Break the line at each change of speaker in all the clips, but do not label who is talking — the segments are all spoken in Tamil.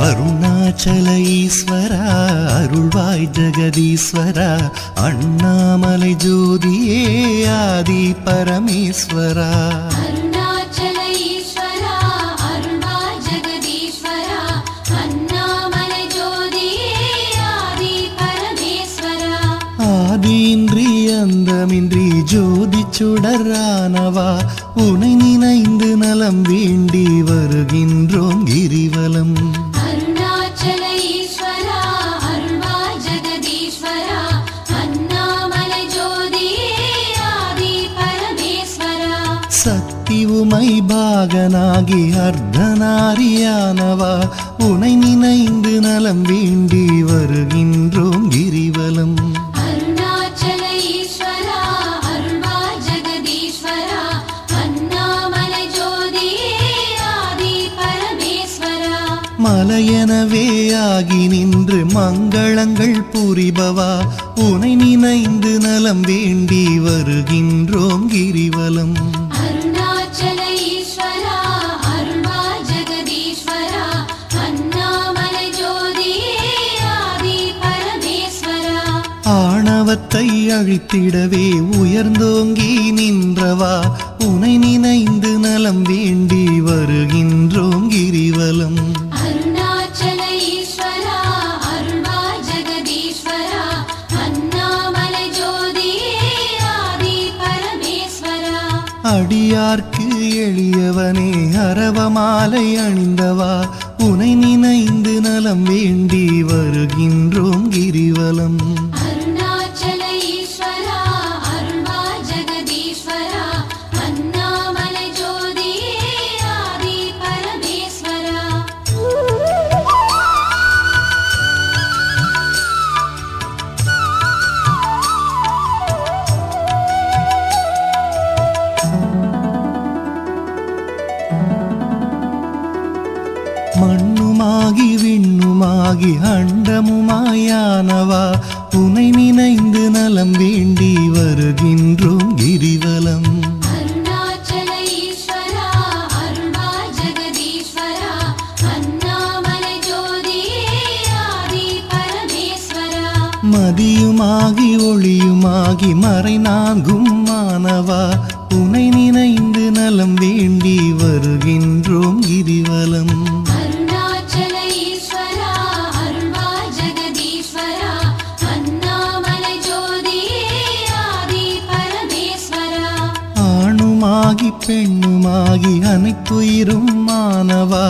அருணாச்சல ஈஸ்வரா அருள்வாய் ஜெகதீஸ்வரா அண்ணாமலை ஜோதியே ஆதி பரமேஸ்வரா
அருணாச்சல ஈஸ்வரா அருள்வாய் ஜெகதீஸ்வரா அண்ணாமலை ஜோதியே ஆதி பரமேஸ்வரா
ஆதியின்றி அந்தமின்றி ஜோதி சுடரானவா உனை நினைந்து நலம் வேண்டி வருகின்றோம் கிரிவலம்
அருணாச்சல ஈஸ்வரா அருள்வாய் ஜெகதீஸ்வரா அண்ணாமலை ஜோதியே ஆதி பரமேஸ்வரா
சக்தி உமை பாகனாகி அர்த்தநாரியானவா உனை நினைந்து நலம் வேண்டி வருகின்றோம் கிரிவலம்
அருணாச்சல ஈஸ்வரா அருள்வாய் ஜெகதீஸ்வரா அண்ணாமலை ஜோதியே ஆதி பரமேஸ்வரா
மலையெனவே ஆகி நின்று மங்களங்கள் புரிபவா உனை நினைந்து நலம் வேண்டி வருகின்றோம் கிரிவலம்
அருணாச்சல ஈஸ்வரா அருள்வாய் ஜெகதீஸ்வரா அண்ணாமலை ஜோதியே ஆதி பரமேஸ்வரா
ஆணவத்தை அழித்திடவே உயர்ந்தோங்கி நின்றவா உனை நினைந்து நலம் வேண்டி வருகின்றோம் கிரிவலம்
அருணாச்சல ஈஸ்வரா அருள்வாய் ஜெகதீஸ்வரா அண்ணாமலை ஜோதியே ஆதி பரமேஸ்வரா
அடியார்க்கு எளியவனே அரவமாலை அணிந்தவா உனை நினைந்து நலம் வேண்டி வருகின்றோம் கிரிவலம்
அருணாச்சல ஈஸ்வரா அருள்வாய் ஜெகதீஸ்வரா அண்ணாமலை ஜோதியே ஆதி பரமேஸ்வரா
மண்ணுமாகி விண்ணுமாகி அண்டமுமாயானவா உனை நினைந்து நலம் வேண்டி வருகின்றோம் கிரிவலம்
அருணாச்சல ஈஸ்வரா அருள்வாய் ஜெகதீஸ்வரா அண்ணாமலை ஜோதியே ஆதி பரமேஸ்வரா
மதியுமாகி ஒளியுமாகி மறைநான்கும் மானவா உனை நினைந்து நலம் வேண்டி வருகின்றோம் கிரிவலம்
அருணாச்சல ஈஸ்வரா அருள்வாய் ஜெகதீஸ்வரா அண்ணாமலை ஜோதியே ஆதி பரமேஸ்வரா
ஆணுமாகி பெண்ணுமாகி அனைத்துயிரும் மானவா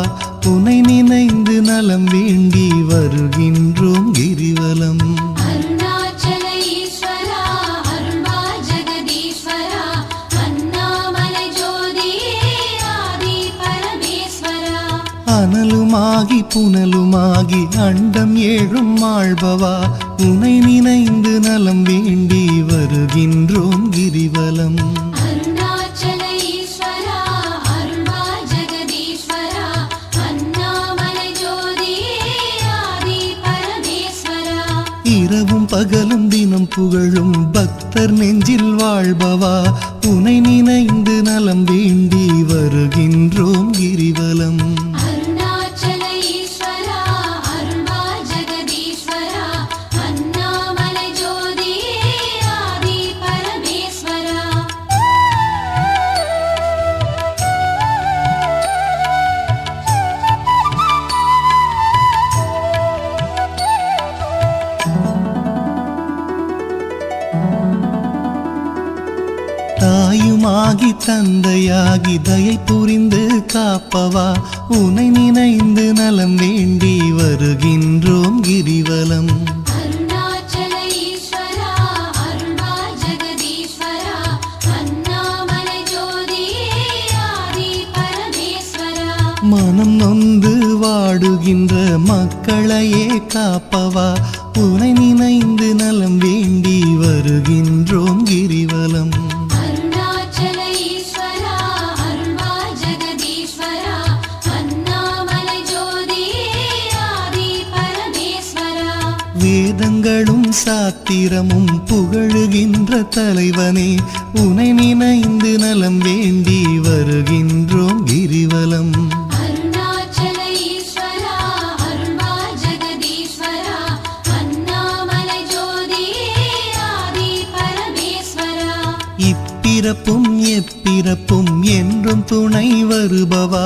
உனை நினைந்து நலம் வேண்டி வருகின்றோம் கிரிவலம்
அருணாச்சல ஈஸ்வரா அருள்வாய் ஜெகதீஸ்வரா அண்ணாமலை ஜோதியே ஆதி பரமேஸ்வரா
அனலுமாகி புனலுமாகி அண்டம் ஏழும் ஆள்பவா உனை நினைந்து நலம் வேண்டி வருகின்றோம் கிரிவலம்
அருணாச்சல ஈஸ்வரா அருள்வாய் ஜெகதீஸ்வரா அண்ணாமலை ஜோதியே ஆதி பரமேஸ்வரா
இரவும் பகலும் தினம் புகழும் பக்தர் நெஞ்சில் வாழ்பவா உனை நினைந்து நலம் வேண்டி வருகின்றோம் கிரிவலம்
அருணாச்சல ஈஸ்வரா அருள்வாய் ஜெகதீஸ்வரா அண்ணாமலை ஜோதியே ஆதி பரமேஸ்வரா
தாயுமாகி தந்தையாகி தயை புரிந்து காப்பவா உனை நினைந்து நலம் வேண்டி வருகின்றோம் கிரிவலம்
அருணாச்சல ஈஸ்வரா அருள்வாய் ஜெகதீஸ்வரா அண்ணாமலை ஜோதியே ஆதி பரமேஸ்வரா
மனம் நொந்து வாடுகின்ற மக்களையே காப்பவா உனை நினைந்து நலம் வேண்டி வருகின்றோம் கிரிவலம்
அருணாச்சல ஈஸ்வரா அருள்வாய் ஜெகதீஸ்வரா அண்ணாமலை ஜோதியே ஆதி பரமேஸ்வரா
வேதங்களும் சாத்திரமும் புகழுகின்ற தலைவனே உனை நினைந்து நலம் வேண்டி வருகின்றோம் கிரிவலம்
அருணாச்சல ஈஸ்வரா அருள்வாய்
இப்பிறப்பும் எப்பிறப்பும் என்றும் துணை வருபவா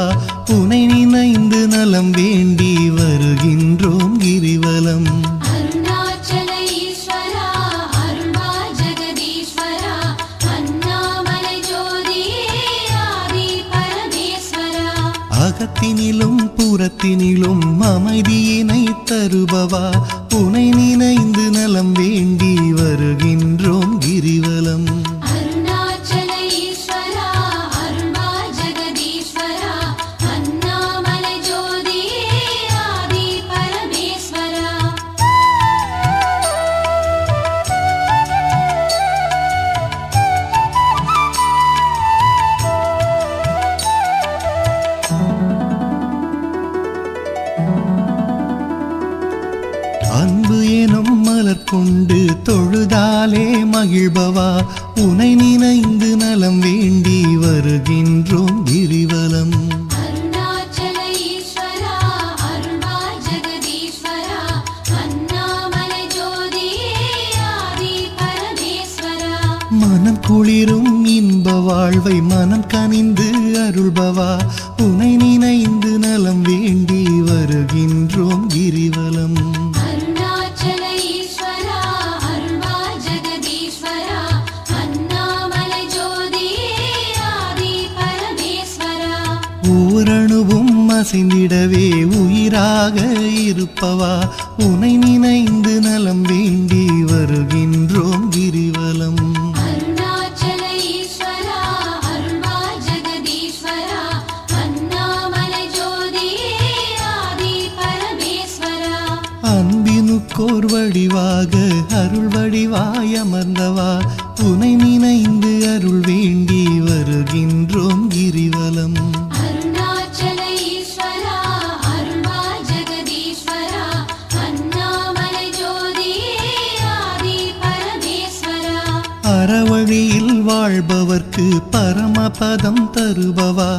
உனை நினைந்து நலம் வேண்டி வருகின்றோம் கிரிவலம்.
அருணாச்சல ஈஸ்வரா அருள்வா ஜெகதீஸ்வரா அண்ணாமலை ஜோதியே ஆதி பரமேஸ்வரா.
அகத்தினிலும் புறத்தினிலும் அமைதியினை தருபவா உனை நினைந்து நலம் வேண்டி வருகின்றோம் கிரிவலம்.
அருணாச்சல ஈஸ்வரா அருள்வா ஜெகதீஸ்வரா அண்ணாமலை ஜோதியே ஆதி பரமேஸ்வரா.
அன்பு எனும் மலர் கொண்டு தொழுதாலே மகிழ்பவா உனை நினைந்து நலம் வேண்டி வருகின்றோம் கிரிவலம்.
அருணாச்சல ஈஸ்வரா அருள்வா ஜெகதீஸ்வரா அண்ணாமலை ஜோதியே ஆதி பரமேஸ்வரா.
மனம் குளிரும் இன்ப வாழ்வை மனம் கனிந்து அருள்பவா உனை நினைந்து நலம் வேண்டி வருகின்றோம் கிரிவலம்.
அருணாச்சல ஈஸ்வரா அருள்வா ஜெகதீஸ்வரா அண்ணாமலை ஜோதியே ஆதி பரமேஸ்வரா.
ஓரணுவும் அசைந்திடவே உயிராக இருப்பவா உனை நினைந்து நலம் வேண்டி வருகின்றோம் கிரிவலம்.
அருணாச்சல ஈஸ்வரா அருள்வா ஜெகதீஸ்வரா அண்ணாமலை ஜோதியே ஆதி பரமேஸ்வரா.
அன்பினுக்கோர் வடிவாக அருள் வடிவாய் அமர்ந்தவா உனை நினைந்து அருள் வேண்டி வருகின்றோம் கிரிவலம்.
அருணாச்சல ஈஸ்வரா அருள்வா ஜெகதீஸ்வரா அண்ணாமலை ஜோதியே ஆதி பரமேஸ்வரா.
அறவழியில் வாழ்பவர்க்கு பரமபதம் தருபவா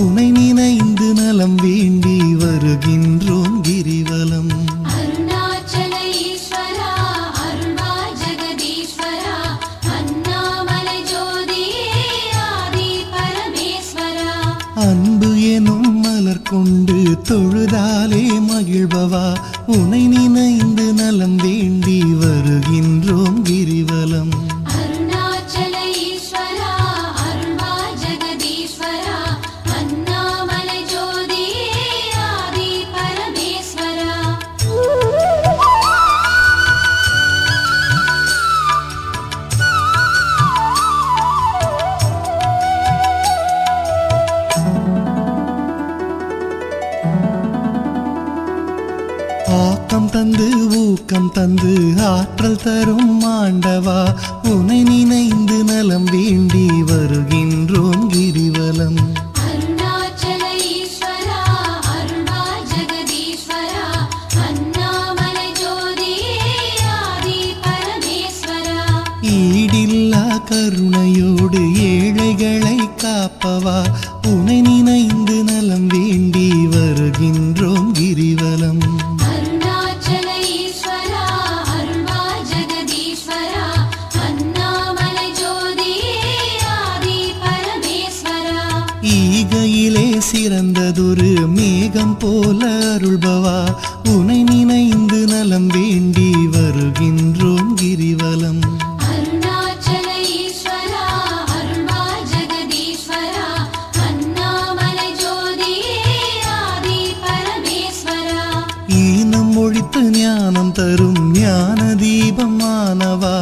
உனை நினைந்து நலம் வேண்டி வருகின்றோம் கிரிவலம்.
அருணாச்சல ஈஸ்வரா அருள்வா ஜெகதீஸ்வரா அண்ணாமலை ஜோதியே ஆதி பரமேஸ்வரா.
அன்பு எனும் மலர் கொண்டு தொழுதாலே மகிழ்பவா உனை நினைந்து நலம் வேண்டி வருகின்றோம் கிரிவலம்.
அருணாச்சல ஈஸ்வரா அருள்வா ஜெகதீஸ்வரா அண்ணாமலை ஜோதியே ஆதி பரமேஸ்வரா.
ஆக்கம் தந்து ஊக்கம் தந்து ஆற்றல் தரும் ஆண்டவா உனை நினைந்து நலம் வேண்டி வருகின்றோம் கிரிவலம்.
அருணாச்சல ஈஸ்வரா அருள்வா ஜெகதீஸ்வரா அண்ணாமலை ஜோதியே ஆதி பரமேஸ்வரா.
ஈடில்லா கருணையோடு ஏழைகளை காப்பவா உனை நினைந்து நலம் வேண்டி வருகின்றோம் கிரிவலம்.
அருணாச்சல ஈஸ்வரா அருள்வா ஜெகதீஸ்வரா அண்ணாமலை ஜோதியே ஆதி பரமேஸ்வரா.
ஈகையிலே சிறந்ததொரு மேகம் போல அருள்பவா உனை நினைந்து நலம் வேண்டி வருகின்றோம் கிரிவலம்.
அருணாச்சல ஈஸ்வரா அருள்வா ஜெகதீஸ்வரா அண்ணாமலை ஜோதியே ஆதி பரமேஸ்வரா.
ஈனம் ஒழித்து ஞானம் தரும் ஞான தீபமானவா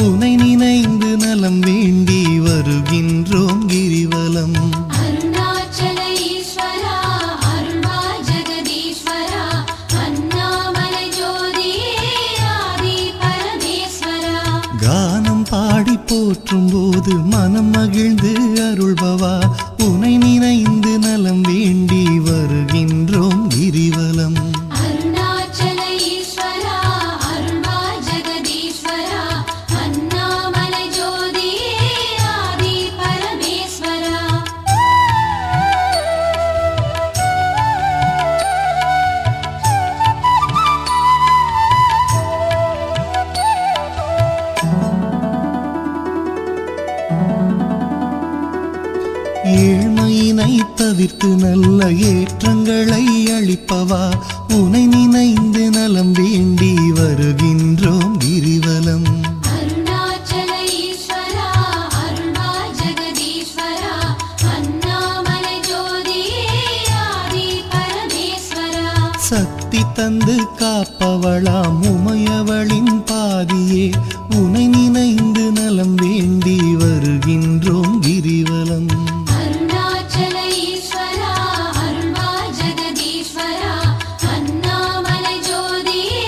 உனை நினைந்து நலம் வேண்டி வருகின்றோம் கிரிவலம்.
அருணாச்சல ஈஸ்வரா அருள்வா ஜெகதீஸ்வரா அண்ணாமலை ஜோதியே ஆதி பரமேஸ்வரா.
கானம் பாடி போற்றும் போது மனம் மகிழ்ந்து அருள்பவா உனை நினைந்து நலம் வேண்டி வருகின்றோம் கிரிவலம்.
அருணாச்சல ஈஸ்வரா அருள்வா ஜெகதீஸ்வரா அண்ணாமலை ஜோதியே ஆதி பரமேஸ்வரா.
தவிர்த்து நல்ல ஏற்றங்களை அளிப்பவா உனை நினைந்து நலம் வேண்டி வருகின்றோம் கிரிவலம்.
அருணாச்சல ஈஸ்வரா அருள்வாய் ஜெகதீஸ்வரா அண்ணாமலை ஜோதியே ஆதி பரமேஸ்வரா.
சக்தி தந்து காப்பவளாம் உமையவளின் பாதியே உனை நினைந்து நலம் வேண்டி வருகின்றோம் கிரிவலம்.
அருணாச்சல ஈஸ்வரா அருள்வாய் ஜெகதீஸ்வரா அண்ணாமலை ஜோதியே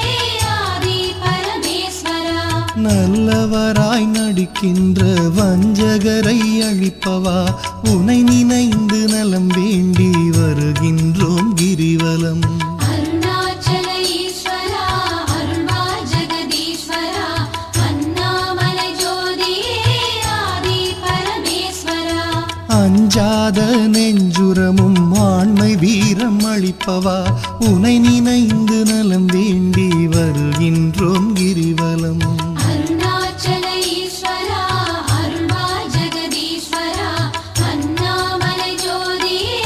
ஆதி பரமேஸ்வரா.
நல்லவராய் நடிக்கின்ற வஞ்சகரை அழிப்பவா உனை நினைந்து நலம் வேண்டி வருகின்றோம் கிரிவலம்.
அருணாச்சல ஈஸ்வரா அருள்வாய் ஜெகதீஸ்வரா அண்ணாமலை ஜோதியே ஆதி பரமேஸ்வரா.
அஞ்சாத நெஞ்சுரமும் ஆண்மை வீரம் அளிப்பவா உனை நினைந்து நலம் வேண்டி வருகின்றோம் கிரிவலம்.
அருணாச்சல ஈஸ்வரா அருள்வாய் ஜெகதீஸ்வரா அண்ணாமலை ஜோதியே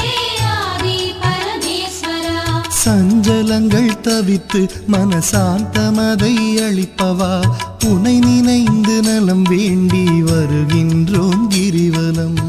ஆதி பரமேஸ்வரா.
சஞ்சலங்கள் தவித்து மனசாந்தமதை அளிப்பவா உனை நினைந்து நலம் வேண்டி வருகின்றோம் கிரிவலம்.